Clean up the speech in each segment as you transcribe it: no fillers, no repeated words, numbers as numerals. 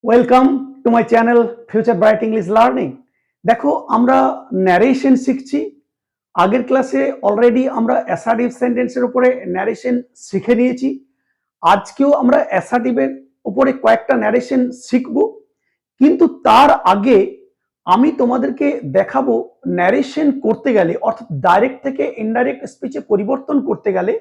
Welcome to my channel future bright English learning. দেখো, আমরা narration শিখছি। আগের ক্লাসে অলরেডি আমরা অ্যাসার্টিভ সেন্টেন্সের উপরে ন্যারেশন শিখে নিয়েছি। আজকেও আমরা অ্যাসার্টিভের উপরে কয়েকটা ন্যারেশন শিখব, কিন্তু তার আগে আমি তোমাদেরকে দেখাবো ন্যারেশন করতে গেলে, অর্থাৎ ডাইরেক্ট থেকে ইনডাইরেক্ট স্পিচে পরিবর্তন করতে গেলে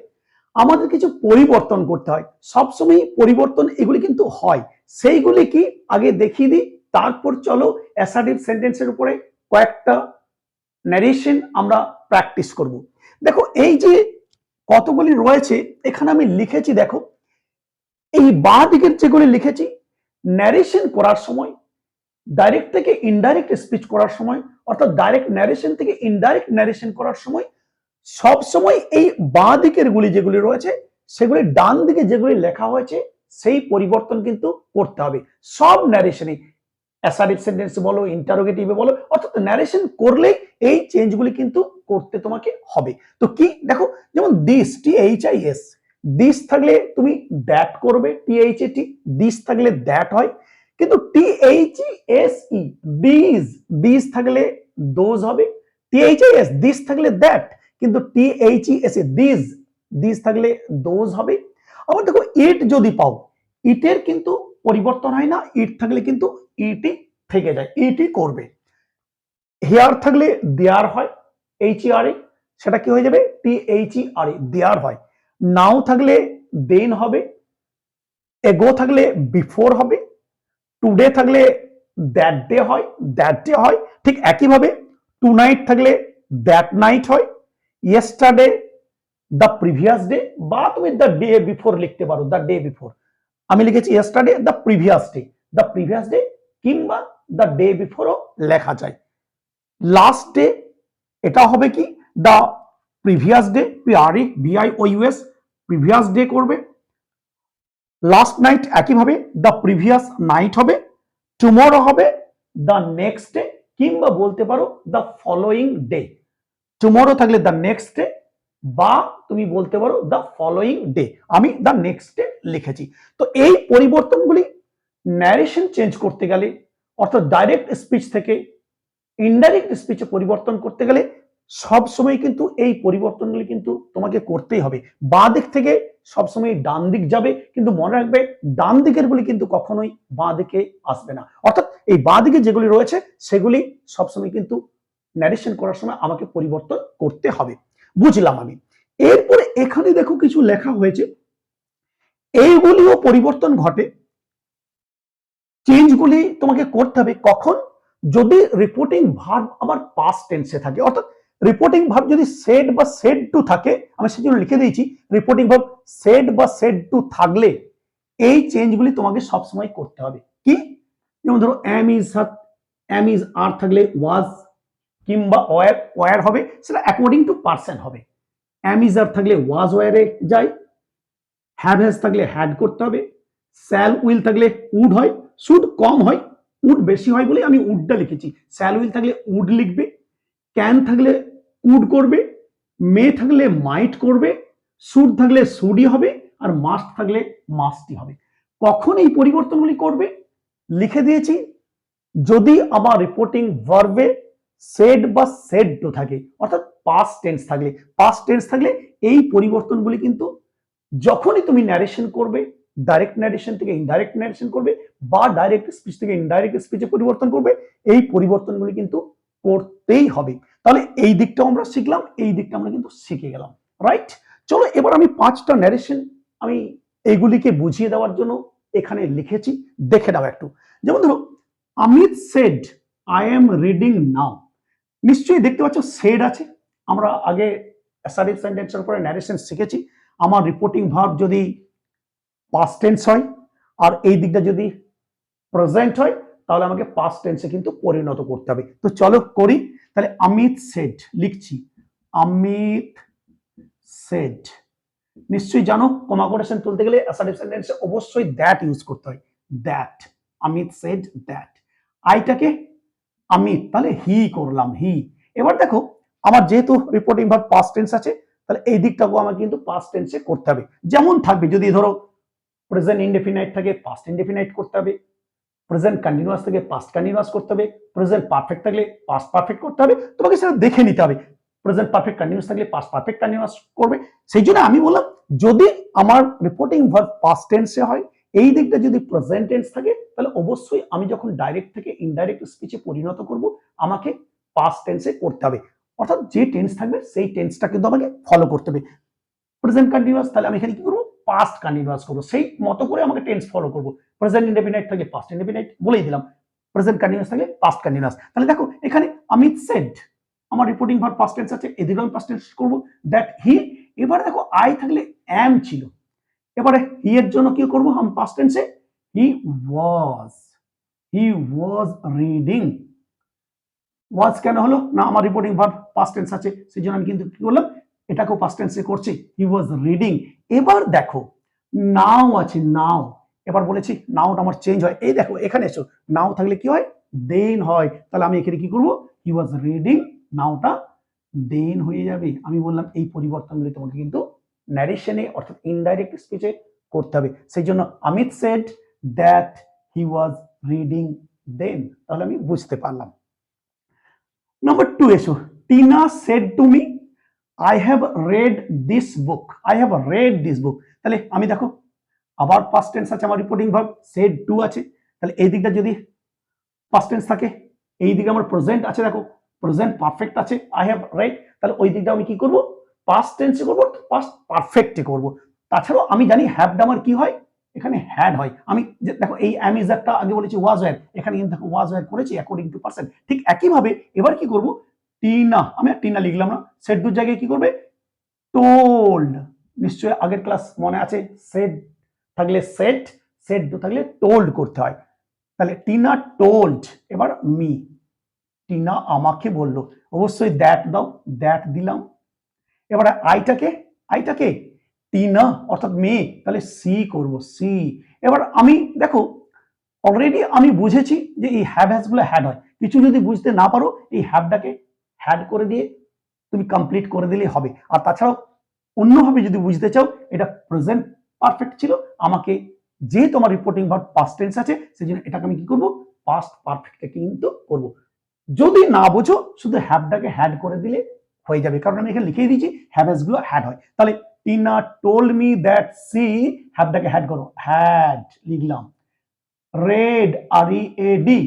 আমাদের কিছু পরিবর্তন করতে হয়। সবসময় পরিবর্তন এগুলি কিন্তু হয়, সেইগুলি কি আগে দেখিয়ে দিই, তারপর চলো অ্যাসার্টিভ সেন্টেন্সের উপরে কয়েকটা ন্যারেশন আমরা প্র্যাকটিস করব। দেখো, এই যে কতগুলি রয়েছে এখানে আমি লিখেছি, দেখো এই বাঁ দিকের যেগুলি লিখেছি, ন্যারেশন করার সময়, ডাইরেক্ট থেকে ইনডাইরেক্ট স্পিচ করার সময়, অর্থাৎ ডাইরেক্ট ন্যারেশন থেকে ইনডাইরেক্ট ন্যারেশন করার সময় সব সময় এই বাঁ দিকের গুলি যেগুলি রয়েছে সেগুলি ডান দিকে যেগুলি লেখা হয়েছে সেই পরিবর্তন কিন্তু করতে হবে সব ন্যারেশনে। অ্যাসার্টিভ সেন্টেন্স বলো, ইন্টারোগেটিভে বলো, অর্থাৎ ন্যারেশন করলেই এই চেঞ্জগুলি কিন্তু করতে তোমাকে হবে। তো কি দেখো, যেমন দিস, THIS, দিস থাকলে তুমি দ্যাট করবে, THAT, দিস থাকলে দ্যাট হয়। কিন্তু THESE, দিস, দিস থাকলে দোজ হবে। THIS, দিস থাকলে দ্যাট, কিন্তু THESE, দিস, দিস থাকলে দোজ হবে। আবার দেখো, ইট যদি পাও, ইটের কিন্তু পরিবর্তন হয় না, ইট থাকলে কিন্তু ইটি থেকে যায়, ইটি করবে। হেয়ার থাকলে দেয়ার হয়, HERE, সেটা কি হয়ে যাবে, THERE, দেয়ার হয়। নাও থাকলে দেন হবে, এগো থাকলে বিফোর হবে, টুডে থাকলে দ্যাট ডে হয়, দ্যাট ডে হয়। ঠিক একইভাবে টু নাইট থাকলে দ্যাট নাইট হয়, ইয়েস্টারডে দ্য প্রিভিয়াস ডে, বা তুমি দ্য ডে বিফোর লিখতে পারো, দ্য ডে বিফোর। আমি লিখেছি yesterday the previous day, the previous day, কিংবা দ্য ডে বিফোরও লেখা যায়। লাস্ট ডে, এটা হবে কি, the previous day, PREVIOUS, previous day করবে। লাস্ট নাইট একইভাবে দ্য প্রিভিয়াস নাইট হবে। টুমরো হবে দ্য নেক্সট ডে, কিংবা বলতে পারো দ্য ফলোয়িং ডে। টুমরো থাকলে দ্য নেক্সট ডে, বা তুমি বলতে পারো দ্য ফলোয়িং ডে। আমি দ্য নেক্সট ডে লিখেছি। তো এই পরিবর্তনগুলি ন্যারেশন চেঞ্জ করতে গেলে, অর্থাৎ ডাইরেক্ট স্পিচ থেকে ইনডাইরেক্ট স্পিচে পরিবর্তন করতে গেলে সবসময় কিন্তু এই পরিবর্তনগুলি কিন্তু তোমাকে করতেই হবে। বাঁ দিক থেকে সবসময় ডান দিক যাবে, কিন্তু মনে রাখবে ডান দিকের গুলি কিন্তু কখনোই বাঁ দিকে আসবে না। অর্থাৎ এই বাঁ দিকে যেগুলি রয়েছে সেগুলি সবসময় কিন্তু ন্যারেশন করার সময় আমাকে পরিবর্তন করতে হবে। বুঝলাম আমি। এরপরে এখানে দেখো কিছু লেখা হয়েছে, এইগুলিও পরিবর্তন ঘটে, চেঞ্জগুলি তোমাকে করতে হবে কখন, যদি রিপোর্টিং ভার্ব আমার পাস্ট টেন্সে থাকে। অর্থাৎ রিপোর্টিং ভার্ব যদি সেড বা সেড টু থাকে, আমি সেজন্য লিখে দিয়েছি রিপোর্টিং ভার্ব সেড বা সেড টু থাকলে এই চেঞ্জগুলি তোমাকে সবসময় করতে হবে। কি, যেমন ধরো এম ইজ আর থাকলে ওয়াজ, কিংবা ওয়ার, ওয়ার হবে, সেটা অ্যাকর্ডিং টু পার্সন হবে। এম ইজ আর থাকলে ওয়াজ ওয়ারে যায়, হ্যাভ হ্যাজ থাকলে হ্যাড করতে হবে, শ্যাল উইল থাকলে উড হয়, শুড কম হয়, উড বেশি হয় বলে আমি উডটা লিখেছি। শ্যাল উইল থাকলে উড লিখবে, ক্যান থাকলে উড করবে, মে থাকলে মাইট করবে, শুড থাকলে শুডই হবে, আর মাস্ট থাকলে মাস্টই হবে। কখন এই পরিবর্তনগুলি করবে লিখে দিয়েছি, যদি আমার রিপোর্টিং ভার্বে সেড বা সেড টু থাকে, অর্থাৎ পাস্ট টেন্স থাকলে, পাস্ট টেন্স থাকলে এই পরিবর্তনগুলি কিন্তু যখনই তুমি ন্যারেশন করবে, ডাইরেক্ট ন্যারেশন থেকে ইনডাইরেক্ট ন্যারেশন করবে, বা ডাইরেক্ট স্পিচ থেকে ইনডাইরেক্ট স্পিচে পরিবর্তন করবে, এই পরিবর্তনগুলি কিন্তু করতেই হবে। তাহলে এই দিকটাও আমরা শিখলাম, এই দিকটা আমরা কিন্তু শিখে গেলাম, রাইট। চলো এবার আমি 5টা ন্যারেশন আমি এইগুলিকে বুঝিয়ে দেওয়ার জন্য এখানে লিখেছি, দেখে দাও একটু। যেমন ধরো, Amit said I am reading নাও। নিশ্চয়ই দেখতে পাচ্ছ সেড আছে, আমরা আগে অ্যাসার্টিভ সেন্টেন্সের উপরে ন্যারেশন শিখেছি। আমার রিপোর্টিং ভার্ব যদি পাস্ট টেন্স হয় আর এই দিকটা যদি প্রেজেন্ট হয়, তাহলে আমাকে পাস্ট টেন্সে কিন্তু পরিণত করতে হবে। তো চলো করি। তাহলে অমিত সেড লিখছি, অমিত সেড। নিশ্চয়ই জানো কমা কোটেশন তুলতে গেলে অ্যাসার্টিভ সেন্টেন্সে অবশ্যই দ্যাট ইউজ করতে হয়, দ্যাট। অমিত সেড দ্যাট, আইটাকে অমিত, তাহলে হি করলাম, হি। এবার দেখো, আমার যেহেতু রিপোর্টিং ভার্ব পাস্ট টেন্স আছে, তাহলে এই দিকটাকেও আমাকে কিন্তু পাস্ট টেন্সে করতে হবে। যেমন থাকবে, যদি ধরো প্রেজেন্ট ইনডেফিনাইট থাকে, পাস্ট ইনডেফিনাইট করতে হবে। প্রেজেন্ট কন্টিনিউয়াস থেকে পাস্ট কন্টিনিউয়াস করতে হবে, প্রেজেন্ট পারফেক্ট থাকলে পাস্ট পারফেক্ট করতে হবে, তোমাকে সেটা দেখে নিতে হবে। প্রেজেন্ট পারফেক্ট কন্টিনিউয়াস থাকলে পাস্ট পারফেক্ট কন্টিনিউয়াস করবে। সেই জন্য আমি বললাম যদি আমার রিপোর্টিং ভার্ব পাস্ট টেন্সে হয়, এই দিকটা যদি প্রেজেন্ট টেন্স থাকে, তাহলে অবশ্যই আমি যখন ডাইরেক্ট থেকে ইনডাইরেক্ট স্পিচে পরিণত করব, আমাকে পাস্ট টেন্সে করতে হবে। অর্থাৎ যে টেন্স থাকবে সেই টেন্সটা কিন্তু আমাকে ফলো করতে হবে। প্রেজেন্ট কন্টিনিউয়াস, তাহলে আমি এখানে কি করবো, পাস্ট কন্টিনিউয়াস করবো, সেই মতো করে আমাকে টেন্স ফলো করবো। প্রেজেন্ট ইনডেফিনাইট থাকলে পাস্ট ইনডেফিনাইট বলেই দিলাম, প্রেজেন্ট কন্টিনিউয়াস থাকলে পাস্ট কন্টিনিউয়াস। তাহলে দেখো এখানে অমিত সেড, আমার রিপোর্টিং ভার্ব পাস্ট টেন্স আছে, এদিকে আমি পাস্ট টেন্স করবো দ্যাট হি। এবারে দেখো আই থাকলে অ্যাম ছিল, এবারে হি এর জন্য কি করবো আমি পাস্ট টেন্সে, হি ওয়াজ রিডিং। ওয়াজ কেন হলো না, আমার রিপোর্টিং ভার্ব পাস্ট টেন্স আছে, সেই জন্য আমি কিন্তু কি করলাম, এটাকেও পাস্ট টেন্সে করছি, হি ওয়াজ রিডিং। এবার দেখো নাও আছে, নাও, এবার বলেছি নাওটা আমার চেঞ্জ হয়, এই দেখো এখানে এসো, নাও থাকলে কি হয়, দেন হয়, তাহলে আমি এখানে কি করব, হি ওয়াজ রিডিং, নাওটা দেন হয়ে যাবে। আমি বললাম এই পরিবর্তনগুলি তোমাকে কিন্তু ন্যারেশনে অর্থাৎ ইনডাইরেক্ট স্পিচে করতে হবে। সেই জন্য Amit said that he was reading then, তাহলে আমি বুঝতে পারলাম। নাম্বার 2 এসো, Tina said to me I have read this book, I have read this book. তাহলে আমি দেখো আবার পাস্ট টেন্স আছে, আমার রিপোর্টিং ভার্ব সেড টু আছে, তাহলে এই দিকটা যদি পাস্ট টেন্স থাকে, এই দিকে আমার প্রেজেন্ট আছে, দেখো প্রেজেন্ট পারফেক্ট আছে, আই হ্যাভ রেড, তাহলে ওই দিকটা আমি কি করব, পাস্ট টেন্সে করব, পাস্ট পারফেক্টে করব। তাছাড়াও আমি জানি হ্যাভটা আমার কি হয়, এখানে হ্যাড হয়। আমি দেখো এই অ্যাম ইজ একটা আগে বলেছি ওয়াজ ওয়্যার, এখানে কিন্তু দেখো ওয়াজ ওয়্যার করেছি অ্যাকর্ডিং টু পারসন। ঠিক একই ভাবে এবার কি করব, টিনা, আমি আর টিনা লিখলাম না, সেড দুর জায়গায় কি করবে, টোল্ড। নিশ্চয়ই আগের ক্লাস মনে আছে, সেড থাকলে সেট, সেড থাকলে টোল্ড করতে হয়। তাহলে টিনা টোল্ড, এবার মি, টিনা আমাকে বললো, অবশ্যই দ্যাট দাও, দ্যাট দিলাম। এবারে আইটাকে টিনা অর্থাৎ মেয়ে, তাহলে সি করব, সি। এবার আমি দেখো অলরেডি আমি বুঝেছি যে এই হ্যাভ হ্যাজ গুলো হ্যাড হয়, কিছু যদি বুঝতে না পারো এই হ্যাভটাকে হ্যাড করে দিয়ে তুমি কমপ্লিট করে দিলেই হবে। আর তাছাড়াও অন্যভাবে যদি বুঝতে চাও, এটা প্রেজেন্ট পারফেক্ট ছিল, আমাকে যে তোমার রিপোর্টিং ভার্ব পাস্ট টেন্স আছে, সেজন্য এটাকে আমি কি করব, পাস্ট পারফেক্টে কিন্তু করব। যদি না বুঝো শুধু হ্যাভটাকে হ্যাড করে দিলে হয়ে যাবে, কারণ আমি এখানে লিখেই দিয়েছি হ্যাভেস গুলো হ্যাড হয়। তাহলে Tina told me that she, হ্যাভটাকে হ্যাড করো, হ্যাড লিখলাম, read R E A D.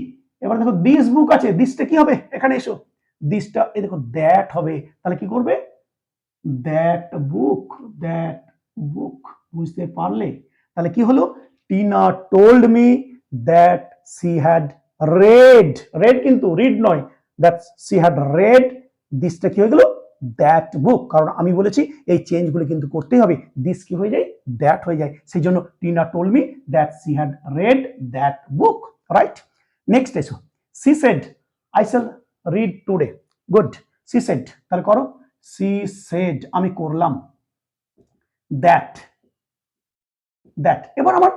এবার দেখো দিস বুক আছে, দিসটা কি হবে, এখানে এসো, দিসটা এই দেখো দ্যাট হবে, তাহলে কি করবে, দ্যাট বুক, দ্যাট বুক, বুঝতে পারলে? তাহলে কি হলো, Tina told me that she had red, red কিন্তু রিড নয়, দ্যাট সি হ্যাড রেড দিসটা কি হয়ে গেল, দ্যাট বুক, কারণ আমি বলেছি এই চেঞ্জগুলো কিন্তু করতেই হবে, দিস কি হয়ে যায়, দ্যাট হয়ে যায়, সেই জন্য Tina told me that she had read that book, right. Next এসো, she said I shall read today, good, she said, তাহলে করো, সি সেড আমি করলাম, দ্যাট, দ্যাট। এবার আমার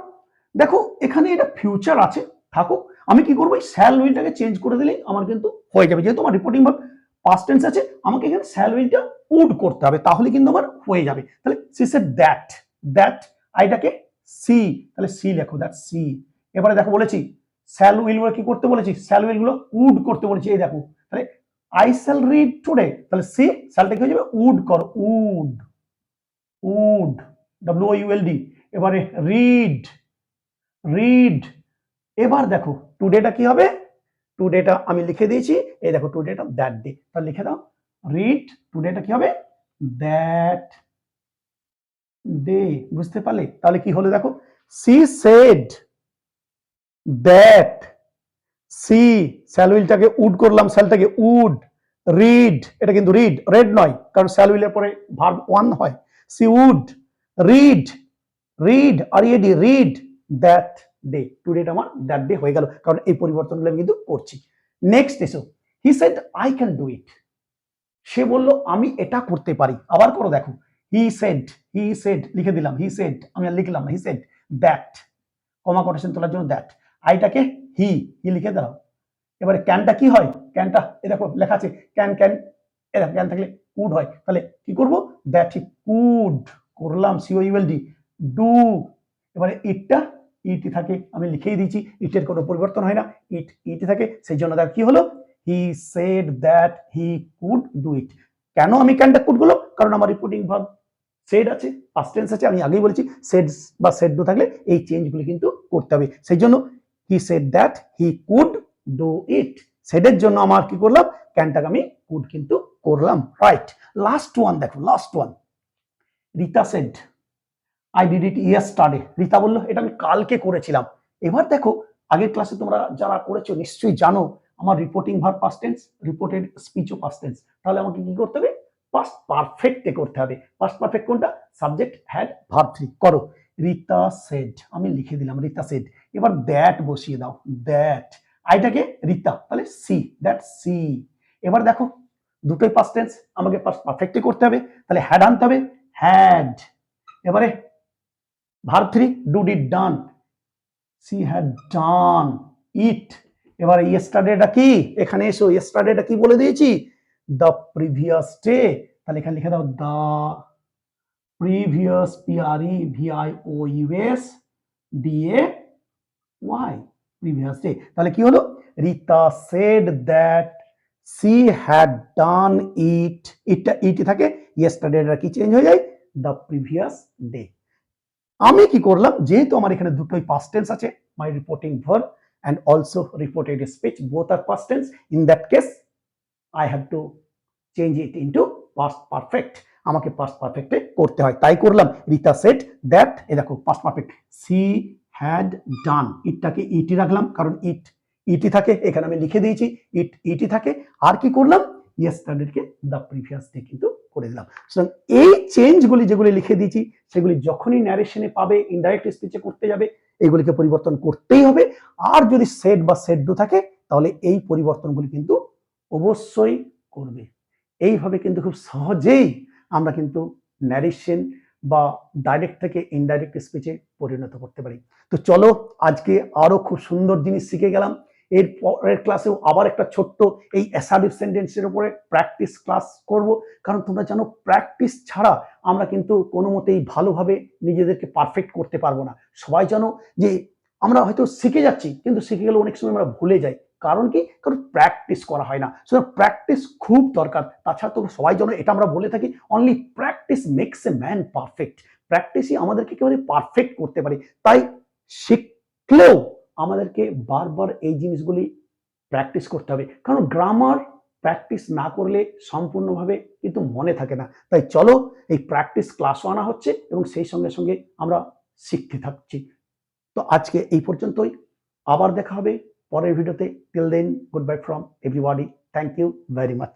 দেখো এখানে এটা ফিউচার আছে, থাকুক, আমি কি করবো, শ্যাল উইলটাকে চেঞ্জ করে দিলেই আমার কিন্তু হয়ে যাবে, যেহেতু আমার রিপোর্টিং ভার্ব পাস্ট টেন্স আছে, আমাকে এখানে শ্যাল উইলটা উড করতে হবে, তাহলে কিন্তু আমার হয়ে যাবে। তাহলে সি সেড দ্যাট, দ্যাট আইটাকে সি, তাহলে সি লেখো, দ্যাট সি। এবারে দেখো বলেছি শ্যাল উইল গুলো কি করতে বলেছি, শ্যাল উইল গুলো উড করতে বলেছি, এই দেখো, তাহলে আই শ্যাল রিড টুডে, তাহলে সি শ্যালটা কি হয়ে যাবে, উড করো, would, would, W O U L D. এবারে রিড, রিড। এবার দেখো টুডেটা কি হবে, টুডেটা আমি লিখে দিয়েছি, এই দেখো টুডেটা দ্যাট ডে, তাহলে লিখে দাও, রিড টুডেটা কি হবে, দ্যাট ডে, বুঝতে পারলে? তাহলে কি হলো দেখো, she said that, she shall উইলটাকে উড করলাম, শ্যালটাকে উড, রিড, এটা কিন্তু রিড, রেড নয়, কারণ শ্যাল উইলের পরে ভার্ব ওয়ান হয়, সি উড রিড, রিড আর ইডি, রিড দ্যাট ডে, টুডেটা আমার দ্যাট ডে হয়ে গেল, কারণ এই পরিবর্তনগুলো আমি কিন্তু করছি। নেক্সট এসো, he said I can do it, সে বলল আমি এটা করতে পারি, আবার করো দেখো, হি সেড লিখে দিলাম, হি সেড আমি আর লিখলাম না, হি সেড দ্যাট, কমা কোটেশন তোলার জন্য দ্যাট, আইটাকে হি, হি লিখে দাও। এবারে ক্যানটা কি হয়, ক্যানটা এই দেখো লেখা আছে ক্যান, ক্যান এই দেখো ক্যান থাকলে কুড হয়, তাহলে কি করব, দ্যাট হি কুড করলাম, C O U L D, do. এবারে ইটটা ইটি থাকে, আমি লিখেই দিয়েছি, ইটের কোনো পরিবর্তন হয় না, ইটি থাকে, সেই জন্য তার কি হলো, হি said that he could do ইট। কেন আমি ক্যানটা কুড গুলো, কারণ আমার রিপোর্টিং ভার্ব সেড আছে, পাস্ট টেন্স আছে, আমি আগেই বলেছি সেড বা সেড ডু থাকলে এই চেঞ্জগুলো কিন্তু করতে হবে। সেই জন্য he said that he could do it, সেডের জন্য আমার কি করলাম, ক্যানটাকে আমি কুড কিন্তু করলাম, রাইট। লাস্ট ওয়ান দেখো, last one, Rita said I did it yesterday. Rita বললো এটা আমি কালকে করেছিলাম। এবার দেখো, আগের ক্লাসে তোমরা যারা করেছো নিশ্চয়ই জানো আমার reporting verb past tense, reported স্পিচও পাস্ট টেন্স। তাহলে আমাকে কি করতে হবে, পাস্ট পারফেক্টে করতে হবে। পাস্ট পারফেক্ট কোনটা, সাবজেক্ট হ্যাড ভার্ব থ্রি। করো, রিতা সেড, আমি লিখে দিলাম রিতা সেড। এবার দ্যাট বসিয়ে দাও, দ্যাট, আইটাকে রিতা, তাহলে সি, দ্যাট সি। এবার দেখো দুটোই পাস্ট টেন্স, আমাকে পাস্ট পারফেক্টে করতে হবে, তাহলে হ্যাড আনতে হবে, হ্যাড। এবারে verb three, do did done, she had done it. এবারে ইয়েস্টারডেটা কি, এখানে এসো, ইয়েস্টারডেটা কি বলে দিয়েছি, দ্য প্রিভিয়াস ডে, তাহলে এখানে লিখে দাও the previous, PREVIOUS DAY, previous day. তাহলে কি হলো, Rita said that she had done it, it থাকে, ইয়েস্টারডেটা কি চেঞ্জ হয়ে যায়, দ্য প্রিভিয়াস ডে। আমি কি করলাম, যেহেতু আমার এখানে দুটোই পাস্ট টেন্স আছে, my reporting verb and also reported speech both are past tense, in that case I have to change it into past perfect, আমাকে past perfect এ করতে হয়, তাই করলাম রিতা সেড দ্যাট, এই দেখো past perfect, she had done, ইটটাকে ইটি রাখলাম কারণ ইটি থাকে, এখানে আমি লিখে দিয়েছি ইটি থাকে, আর কি করলাম, ইয়েস্টারডেকে দ্য প্রিভিয়াস ডে কিন্তু করে দিলাম। সুতরাং এই চেঞ্জগুলি যেগুলি লিখে দিয়েছি সেগুলি যখনই ন্যারেশনে পাবে, ইনডাইরেক্ট স্পিচে করতে যাবে, এগুলিকে পরিবর্তন করতেই হবে। আর যদি সেড বা সেড ডু থাকে তাহলে এই পরিবর্তনগুলি কিন্তু অবশ্যই করবে। এইভাবে কিন্তু খুব সহজেই আমরা কিন্তু ন্যারেশন বা ডাইরেক্ট থেকে ইনডাইরেক্ট স্পিচে পরিণত করতে পারি। তো চলো আজকে আরো খুব সুন্দর জিনিস শিখে গেলাম। এর পরের ক্লাসেও আবার একটা ছোট্ট এই অ্যাসার্টিভ সেন্টেন্সের উপরে প্র্যাকটিস ক্লাস করব, কারণ তোমরা জানো প্র্যাকটিস ছাড়া আমরা কিন্তু কোনো মতেই ভালোভাবে নিজেদেরকে পারফেক্ট করতে পারবো না। সবাই জানো যে আমরা হয়তো শিখে যাচ্ছি, কিন্তু শিখে গেলে অনেক সময় আমরা ভুলে যাই, কারণ কি, কারণ প্র্যাকটিস করা হয় না। সুতরাং প্র্যাকটিস খুব দরকার। তাছাড়া তো সবাই জানো, এটা আমরা বলে থাকি, only practice makes a man perfect. প্র্যাকটিসই আমাদেরকে একেবারে পারফেক্ট করতে পারে। তাই শিখলেও আমাদেরকে বারবার এই জিনিসগুলি প্র্যাকটিস করতে হবে, কারণ গ্রামার প্র্যাকটিস না করলে সম্পূর্ণভাবে কিন্তু মনে থাকে না। তাই চলো এই প্র্যাকটিস ক্লাসও আনা হচ্ছে এবং সেই সঙ্গে সঙ্গে আমরা শিখতে থাকছি। তো আজকে এই পর্যন্তই, আবার দেখা হবে পরের ভিডিওতে। Till then, good bye from everybody, thank you very much.